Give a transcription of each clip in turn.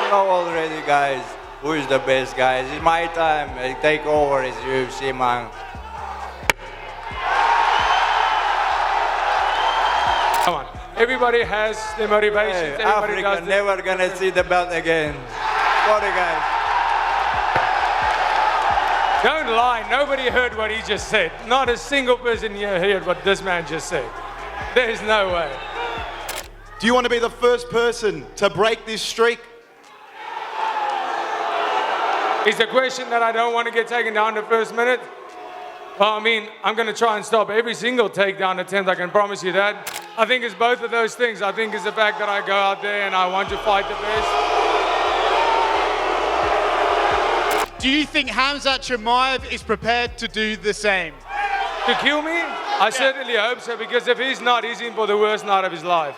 You know already, guys, who is the best, guys. It's my time. I take over as UFC, man. Come on. Everybody has their motivations. Hey, Everybody Africa does never gonna see the belt again. Sorry, guys. Don't lie. Nobody heard what he just said. Not a single person here heard what this man just said. There's no way. Do you want to be the first person to break this streak? Is the question that I don't want to get taken down the first minute? Well, I mean, I'm going to try and stop every single takedown attempt, I can promise you that. I think it's both of those things. I think it's the fact that I go out there and I want to fight the best. Do you think Khamzat Chimaev is prepared to do the same? To kill me? I certainly hope so, because if he's not, he's in for the worst night of his life.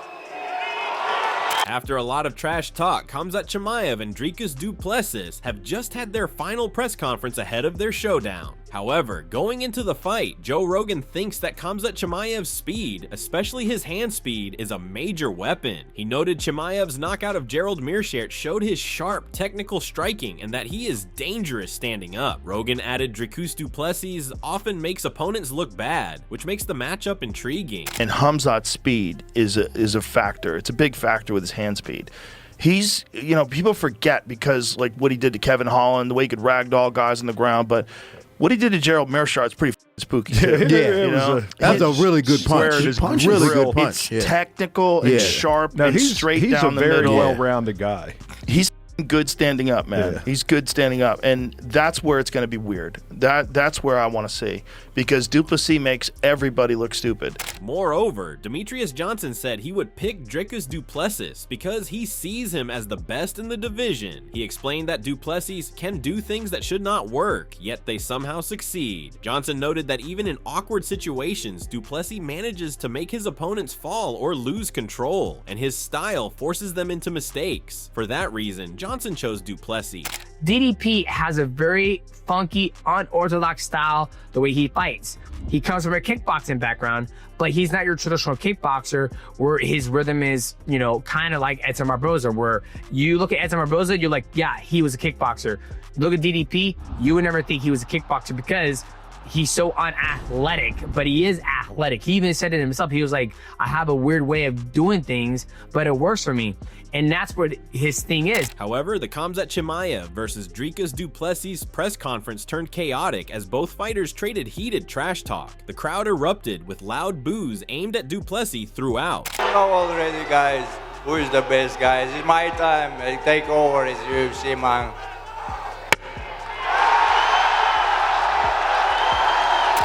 After a lot of trash talk, Khamzat Chimaev and Dricus du Plessis have just had their final press conference ahead of their showdown. However, going into the fight, Joe Rogan thinks that Khamzat Chimaev's speed, especially his hand speed, is a major weapon. He noted Chimaev's knockout of Gerald Meerschaert showed his sharp, technical striking and that he is dangerous standing up. Rogan added Dricus du Plessis often makes opponents look bad, which makes the matchup intriguing. And Khamzat's speed is a factor. It's a big factor with his hand speed. He's, you know, people forget because like what he did to Kevin Holland, the way he could ragdoll guys on the ground, but what he did to Gerald Meerschaert is pretty spooky too. That's a really good punch. Really good punch. It's technical and sharp and straight down the middle. He's a very well-rounded guy. He's good standing up, man. Yeah. He's good standing up, and that's where it's going to be weird. That's where I want to see, because du Plessis makes everybody look stupid. Moreover, Demetrius Johnson said he would pick Dricus du Plessis because he sees him as the best in the division. He explained that du Plessis can do things that should not work, yet they somehow succeed. Johnson noted that even in awkward situations, du Plessis manages to make his opponents fall or lose control, and his style forces them into mistakes. For that reason, Johnson chose du Plessis. DDP has a very funky, unorthodox style the way he fights. He comes from a kickboxing background, but he's not your traditional kickboxer where his rhythm is, you know, kind of like Edson Barboza, where you look at Edson Barboza, you're like, yeah, he was a kickboxer. Look at DDP, you would never think he was a kickboxer because he's so unathletic, but he is athletic. He even said it himself. He was like, I have a weird way of doing things, but it works for me. And that's what his thing is. However, the Khamzat Chimaev versus Dricus du Plessis press conference turned chaotic as both fighters traded heated trash talk. The crowd erupted with loud boos aimed at du Plessis throughout. You know already, guys, who is the best, guys. It's my time. I take over as UFC, man.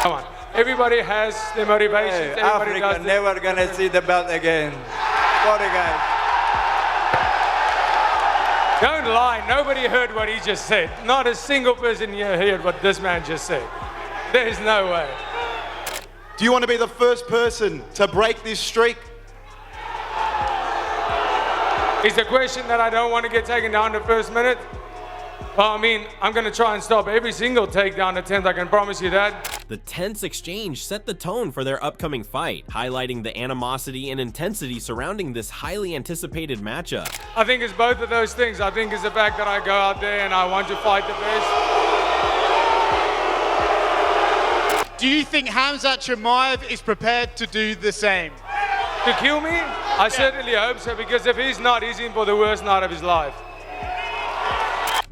Come on. Everybody has their motivations. Hey, Everybody Africa does never gonna see the belt again. Sorry, guys. Don't lie. Nobody heard what he just said. Not a single person here heard what this man just said. There's no way. Do you want to be the first person to break this streak? Is the question that I don't want to get taken down the first minute? Well, I mean, I'm going to try and stop every single takedown attempt, I can promise you that. The tense exchange set the tone for their upcoming fight, highlighting the animosity and intensity surrounding this highly anticipated matchup. I think it's both of those things. I think it's the fact that I go out there and I want to fight the best. Do you think Khamzat Chimaev is prepared to do the same? To kill me? I certainly hope so, because if he's not, he's in for the worst night of his life.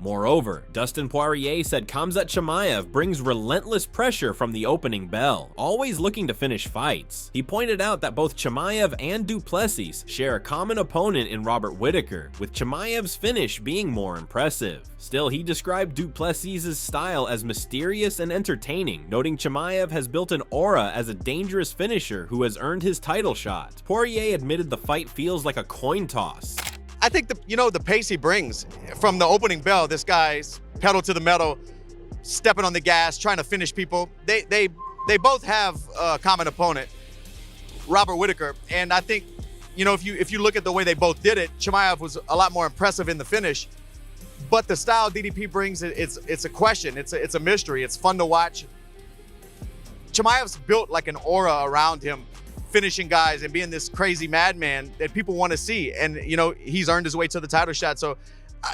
Moreover, Dustin Poirier said Khamzat Chimaev brings relentless pressure from the opening bell, always looking to finish fights. He pointed out that both Chimaev and du Plessis share a common opponent in Robert Whittaker, with Chimaev's finish being more impressive. Still, he described du Plessis' style as mysterious and entertaining, noting Chimaev has built an aura as a dangerous finisher who has earned his title shot. Poirier admitted the fight feels like a coin toss. I think the pace he brings from the opening bell, this guy's pedal to the metal, stepping on the gas, trying to finish people. They both have a common opponent, Robert Whittaker, and I think, you know, if you look at the way they both did it, Chimaev was a lot more impressive in the finish. But the style DDP brings, it's a question, it's a mystery, it's fun to watch. Chimaev's built like an aura around him, finishing guys and being this crazy madman that people want to see. And, you know, he's earned his way to the title shot. So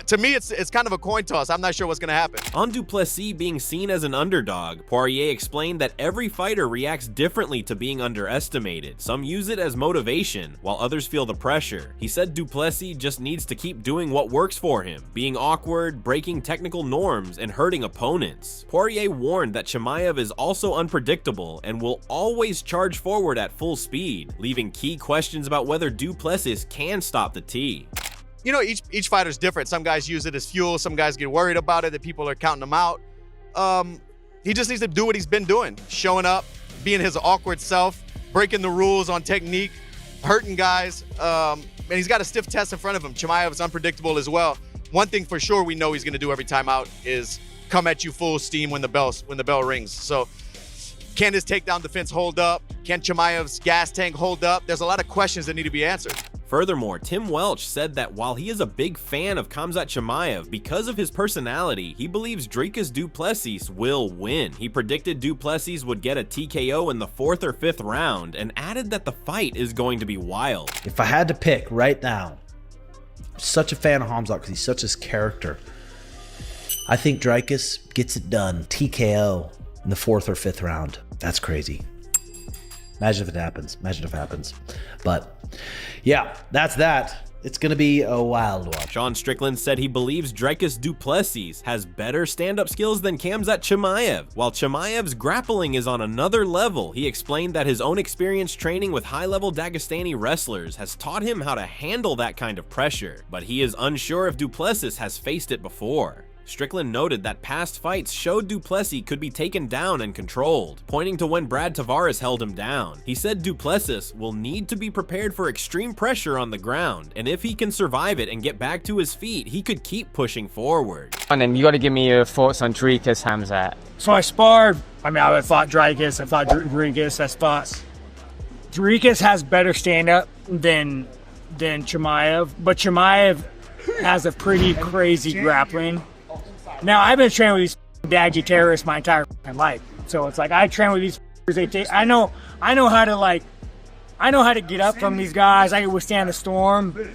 to me, it's kind of a coin toss. I'm not sure what's going to happen. On du Plessis being seen as an underdog, Poirier explained that every fighter reacts differently to being underestimated. Some use it as motivation, while others feel the pressure. He said du Plessis just needs to keep doing what works for him, being awkward, breaking technical norms, and hurting opponents. Poirier warned that Chimaev is also unpredictable and will always charge forward at full speed, leaving key questions about whether du Plessis can stop the T. You know, each fighter's different. Some guys use it as fuel. Some guys get worried about it, that people are counting them out. He just needs to do what he's been doing, showing up, being his awkward self, breaking the rules on technique, hurting guys. And he's got a stiff test in front of him. Chimaev is unpredictable as well. One thing for sure we know he's going to do every time out is come at you full steam when the bell rings. So can his takedown defense hold up? Can Chimaev's gas tank hold up? There's a lot of questions that need to be answered. Furthermore, Tim Welch said that while he is a big fan of Khamzat Chimaev because of his personality, he believes Dricus du Plessis will win. He predicted du Plessis would get a TKO in the 4th or 5th round and added that the fight is going to be wild. If I had to pick right now, I'm such a fan of Khamzat because he's such his character. I think Dricus gets it done, TKO in the 4th or 5th round. That's crazy. Imagine if it happens. Imagine if it happens. But yeah, that's that. It's going to be a wild one. Sean Strickland said he believes Dricus du Plessis has better stand-up skills than Khamzat Chimaev. While Chimaev's grappling is on another level, he explained that his own experience training with high-level Dagestani wrestlers has taught him how to handle that kind of pressure, but he is unsure if du Plessis has faced it before. Strickland noted that past fights showed du Plessis could be taken down and controlled, pointing to when Brad Tavares held him down. He said du Plessis will need to be prepared for extreme pressure on the ground, and if he can survive it and get back to his feet, he could keep pushing forward. And then you got to give me your thoughts on Dricus, Khamzat. So I sparred. I mean, I fought Dricus. I fought Dricus. I fought. Dricus has better stand-up than Chimaev, but Chimaev has a pretty crazy grappling. Now, I've been training with these daggy terrorists my entire life. So it's like I train with these. I know how to get up from these guys. I can withstand the storm.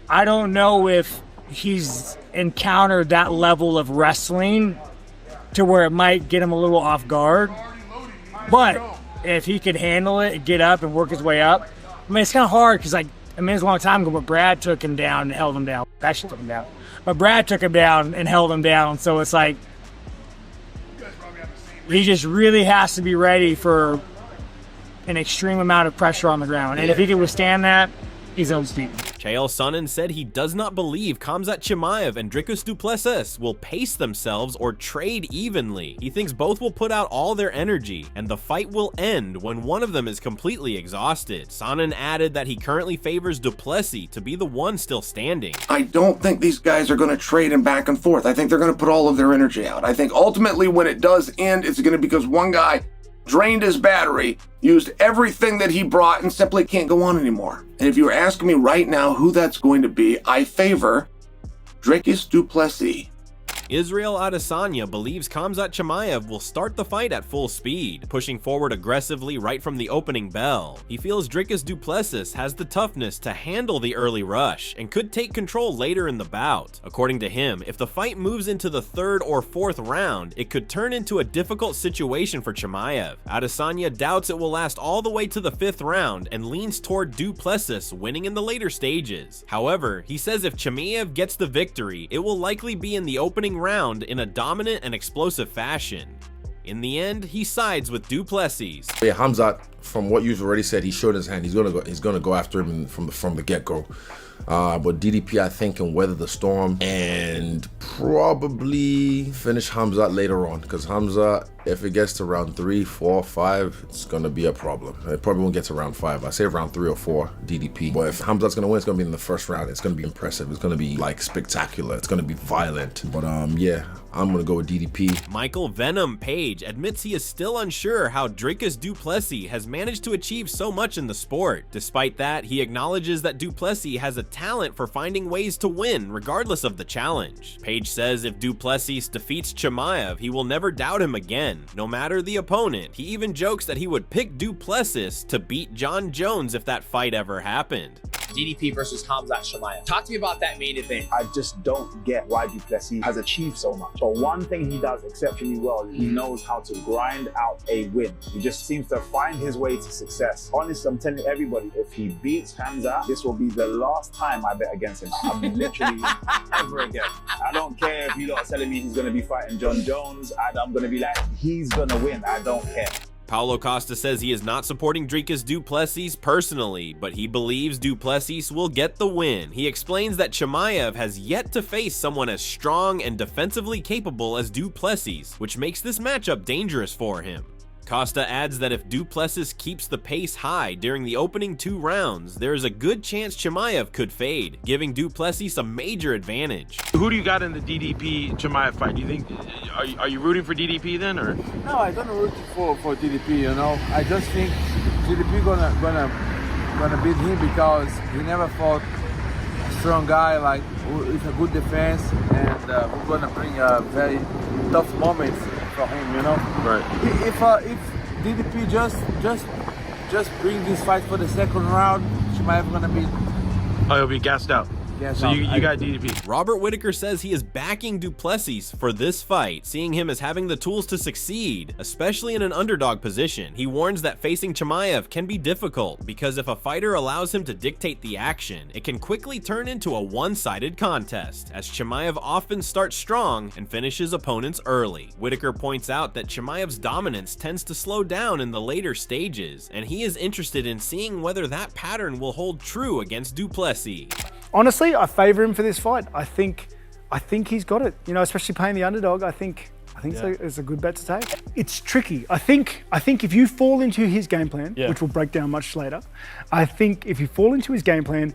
I don't know if he's encountered that level of wrestling to where it might get him a little off guard. But if he could handle it, get up and work his way up. I mean, it's kind of hard because it was a long time ago, but Brad took him down and held him down. Actually took him down. But Brad took him down and held him down. So it's like he just really has to be ready for an extreme amount of pressure on the ground. And if he can withstand that, he's undefeated. Chael Sonnen said he does not believe Khamzat Chimaev and Dricus du Plessis will pace themselves or trade evenly. He thinks both will put out all their energy, and the fight will end when one of them is completely exhausted. Sonnen added that he currently favors du Plessis to be the one still standing. I don't think these guys are going to trade him back and forth. I think they're going to put all of their energy out. I think ultimately when it does end, it's going to be because one guy drained his battery, used everything that he brought, and simply can't go on anymore. And if you were asking me right now who that's going to be, I favor Dricus du Plessis. Israel Adesanya believes Khamzat Chimaev will start the fight at full speed, pushing forward aggressively right from the opening bell. He feels Dricus du Plessis has the toughness to handle the early rush and could take control later in the bout. According to him, if the fight moves into the 3rd or 4th round, it could turn into a difficult situation for Chimaev. Adesanya doubts it will last all the way to the 5th round and leans toward du Plessis winning in the later stages. However, he says if Chimaev gets the victory, it will likely be in the opening round in a dominant and explosive fashion. In the end, he sides with du Plessis. Yeah, Khamzat, from what you've already said, he showed his hand. He's gonna go after him from the get-go. But DDP, I think, can weather the storm and probably finish Khamzat later on. Because Khamzat, if it gets to round 3, 4, 5, it's gonna be a problem. It probably won't get to round 5. I say round 3 or 4, DDP. But if Khamzat's gonna win, it's gonna be in the 1st round. It's gonna be impressive. It's gonna be like spectacular. It's gonna be violent. But yeah, I'm gonna go with DDP. Michael Venom Page admits he is still unsure how Dricus du Plessis has managed to achieve so much in the sport. Despite that, he acknowledges that du Plessis has a talent for finding ways to win regardless of the challenge. Page says if du Plessis defeats Chimaev, he will never doubt him again, no matter the opponent. He even jokes that he would pick du Plessis to beat John Jones if that fight ever happened. DDP versus Khamzat Chimaev. Talk to me about that main event. I just don't get why Duplessis has achieved so much. But one thing he does exceptionally well is he knows how to grind out a win. He just seems to find his way to success. Honestly, I'm telling everybody, if he beats Khamzat, this will be the last time I bet against him. I'm literally ever again. I don't care if you lot are telling me he's going to be fighting John Jones. I'm going to be like, he's going to win. I don't care. Paulo Costa says he is not supporting Dricus Du Plessis personally, but he believes Du Plessis will get the win. He explains that Chimaev has yet to face someone as strong and defensively capable as Du Plessis, which makes this matchup dangerous for him. Costa adds that if Du Plessis keeps the pace high during the opening 2 rounds, there is a good chance Chimaev could fade, giving Du Plessis a major advantage. Who do you got in the DDP Chimaev fight? Do you think, are you rooting for DDP then, or? No, I don't root for DDP. You know, I just think DDP gonna beat him because he never fought a strong guy like with a good defense, and we're gonna bring a very tough moments from him, you know. Right. If DDP just bring this fight for the second round, Chimaev gonna be. Oh, he'll be gassed out. So you got DDP. Robert Whitaker says he is backing Du Plessis for this fight, seeing him as having the tools to succeed, especially in an underdog position. He warns that facing Chimaev can be difficult because if a fighter allows him to dictate the action, it can quickly turn into a one-sided contest, as Chimaev often starts strong and finishes opponents early. Whitaker points out that Chimaev's dominance tends to slow down in the later stages, and he is interested in seeing whether that pattern will hold true against Du Plessis. Honestly, I favour him for this fight. I think he's got it. You know, especially playing the underdog. I think it's a good bet to take. It's tricky. I think if you fall into his game plan, which we'll break down much later, I think if you fall into his game plan,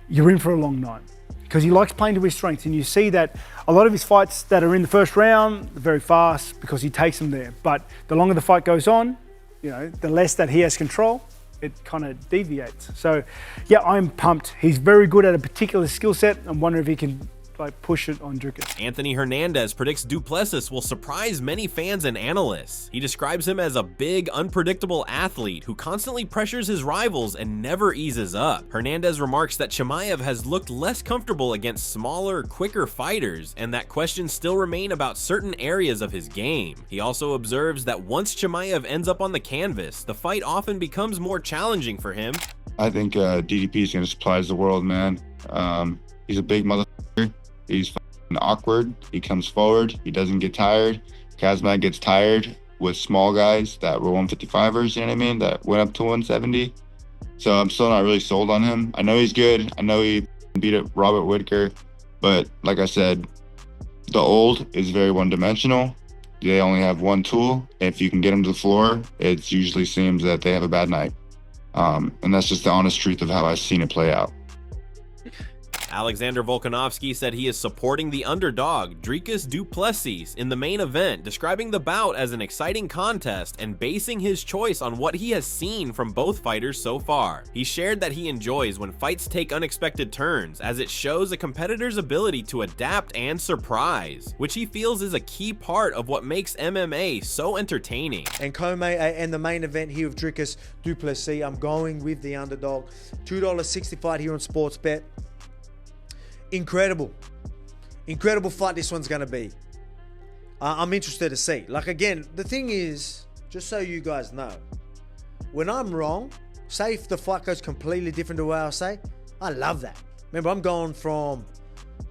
you're in for a long night because he likes playing to his strengths. And you see that a lot of his fights that are in the first round are very fast because he takes them there. But the longer the fight goes on, you know, the less that he has control, it kind of deviates. So yeah, I'm pumped. He's very good at a particular skill set. I'm wondering if he can like push it on Dricus. Anthony Hernandez predicts Du Plessis will surprise many fans and analysts. He describes him as a big, unpredictable athlete who constantly pressures his rivals and never eases up. Hernandez remarks that Chimaev has looked less comfortable against smaller, quicker fighters, and that questions still remain about certain areas of his game. He also observes that once Chimaev ends up on the canvas, the fight often becomes more challenging for him. I think DDP is going to surprise the world, man. He's a big motherfucker. He's awkward. He comes forward. He doesn't get tired. Khamzat gets tired with small guys that were 155ers, you know what I mean, that went up to 170. So I'm still not really sold on him. I know he's good. I know he beat Robert Whitaker. But like I said, the old is very one-dimensional. They only have one tool. If you can get them to the floor, it usually seems that they have a bad night. And that's just the honest truth of how I've seen it play out. Alexander Volkanovski said he is supporting the underdog, Dricus Du Plessis, in the main event, describing the bout as an exciting contest and basing his choice on what he has seen from both fighters so far. He shared that he enjoys when fights take unexpected turns, as it shows a competitor's ability to adapt and surprise, which he feels is a key part of what makes MMA so entertaining. And and the main event here with Dricus Du Plessis, I'm going with the underdog. $2.65 here on Sportsbet. Incredible fight this one's gonna be. I'm interested to see. Like, again, the thing is, just so you guys know, when I'm wrong, say if the fight goes completely different to what I say, I love that. Remember, I'm going from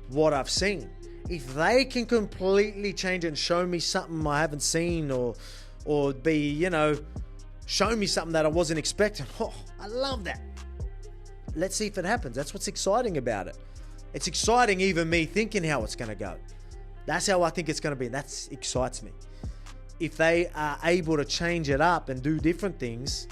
what I've seen. If they can completely change it and show me something I haven't seen, or be, you know, show me something that I wasn't expecting, oh, I love that. Let's see if it happens. That's what's exciting about it. It's exciting even me thinking how it's going to go. That's how I think it's going to be. And that excites me. If they are able to change it up and do different things,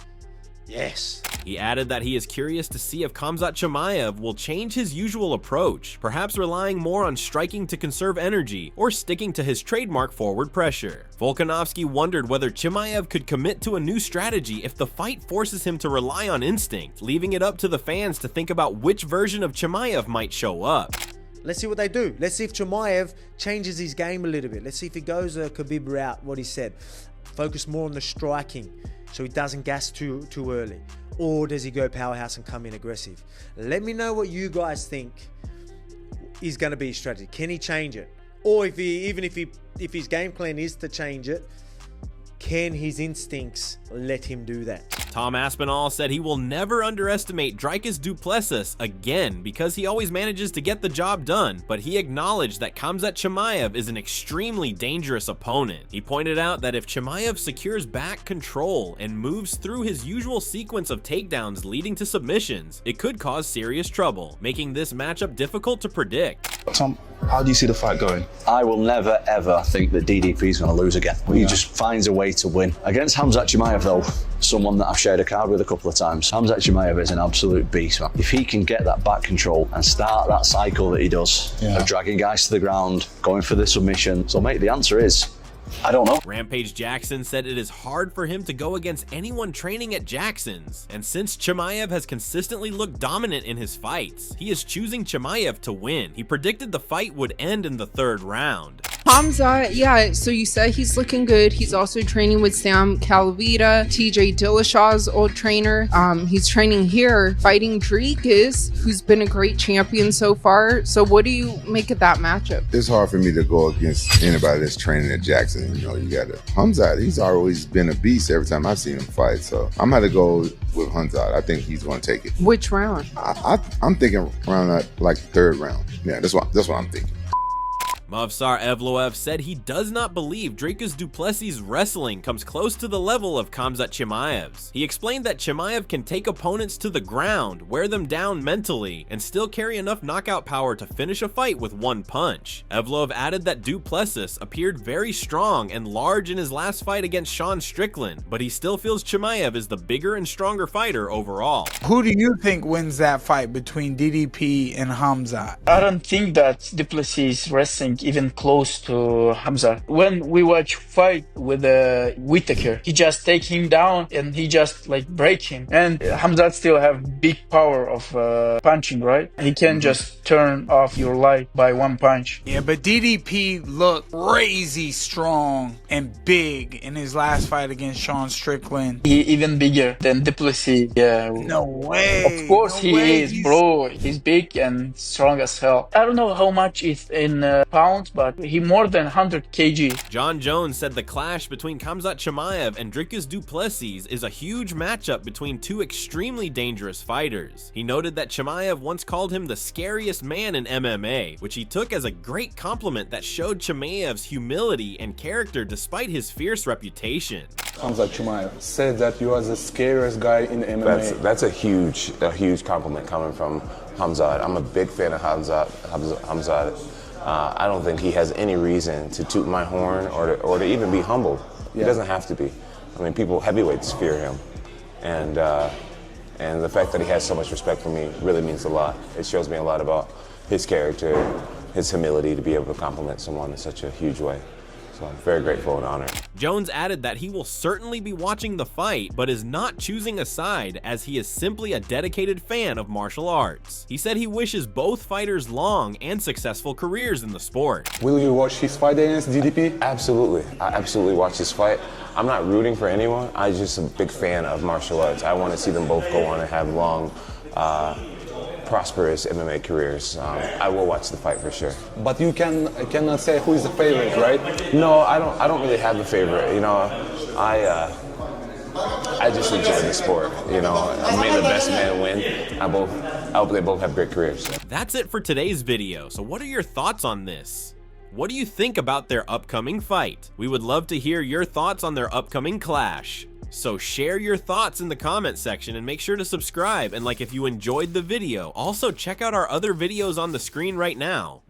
yes. He added that he is curious to see if Khamzat Chimaev will change his usual approach, perhaps relying more on striking to conserve energy or sticking to his trademark forward pressure. Volkanovski wondered whether Chimaev could commit to a new strategy if the fight forces him to rely on instinct, leaving it up to the fans to think about which version of Chimaev might show up. Let's see what they do. Let's see if Chimaev changes his game a little bit. Let's see if he goes a Khabib route, what he said. Focus more on the striking so he doesn't gas too early. Or does he go powerhouse and come in aggressive? Let me know what you guys think is going to be his strategy. Can he change it? Or if his game plan is to change it, can his instincts let him do that? Tom Aspinall said he will never underestimate Dricus du Plessis again because he always manages to get the job done, but he acknowledged that Khamzat Chimaev is an extremely dangerous opponent. He pointed out that if Chimaev secures back control and moves through his usual sequence of takedowns leading to submissions, it could cause serious trouble, making this matchup difficult to predict. Tom, how do you see the fight going? I will never ever think that DDP is going to lose again. He just finds a way to win. Against Khamzat Chimaev though, someone that I've shared a card with a couple of times, Khamzat Chimaev is an absolute beast, man. If he can get that back control and start that cycle that he does of dragging guys to the ground, going for the submission, so mate, the answer is, I don't know. Rampage Jackson said it is hard for him to go against anyone training at Jackson's, and since Chimaev has consistently looked dominant in his fights, he is choosing Chimaev to win. He predicted the fight would end in the 3rd round. Khamzat, yeah, so you said he's looking good. He's also training with Sam Calavita, TJ Dillashaw's old trainer. He's training here, fighting Dricus, who's been a great champion so far. So what do you make of that matchup? It's hard for me to go against anybody that's training at Jackson. You know, you got to. Khamzat, he's always been a beast every time I've seen him fight. So I'm going to go with Khamzat. I think he's going to take it. Which round? I'm thinking around like 3rd round. Yeah, that's what I'm thinking. Movsar Evloev said he does not believe Dricus du Plessis' wrestling comes close to the level of Khamzat Chimaev's. He explained that Chimaev can take opponents to the ground, wear them down mentally, and still carry enough knockout power to finish a fight with one punch. Evloev added that du Plessis appeared very strong and large in his last fight against Sean Strickland, but he still feels Chimaev is the bigger and stronger fighter overall. Who do you think wins that fight between DDP and Khamzat? I don't think that du Plessis wrestling even close to Khamzat. When we watch fight with Whittaker, he just take him down and he just like break him. And Khamzat still have big power of punching, right? He can just turn off your light by one punch. Yeah, but DDP looked crazy strong and big in his last fight against Sean Strickland. He even bigger than du Plessis. Yeah. No way. Of course he is, bro. He's big and strong as hell. I don't know how much it's in pounds, but he more than 100 kg. John Jones said the clash between Khamzat Chimaev and Dricus du Plessis is a huge matchup between two extremely dangerous fighters. He noted that Chimaev once called him the scariest man in MMA, which he took as a great compliment that showed Chimaev's humility and character despite his fierce reputation. Khamzat Chimaev said that you are the scariest guy in MMA. That's a huge compliment coming from Khamzat. I'm a big fan of Khamzat. I don't think he has any reason to toot my horn or to even be humble. He doesn't have to be. I mean, heavyweights fear him. And the fact that he has so much respect for me really means a lot. It shows me a lot about his character, his humility to be able to compliment someone in such a huge way. So I'm very grateful and honored. Jones added that he will certainly be watching the fight, but is not choosing a side as he is simply a dedicated fan of martial arts. He said he wishes both fighters long and successful careers in the sport. Will you watch his fight against DDP? Absolutely. I absolutely watch this fight. I'm not rooting for anyone. I'm just a big fan of martial arts. I want to see them both go on and have long, prosperous MMA careers. I will watch the fight for sure. But you cannot say who is the favorite, right? No, I don't really have a favorite. You know, I just enjoy the sport. You know, may the best man win. I hope they both have great careers. That's it for today's video. So what are your thoughts on this? What do you think about their upcoming fight? We would love to hear your thoughts on their upcoming clash. So share your thoughts in the comment section and make sure to subscribe and like if you enjoyed the video. Also check out our other videos on the screen right now.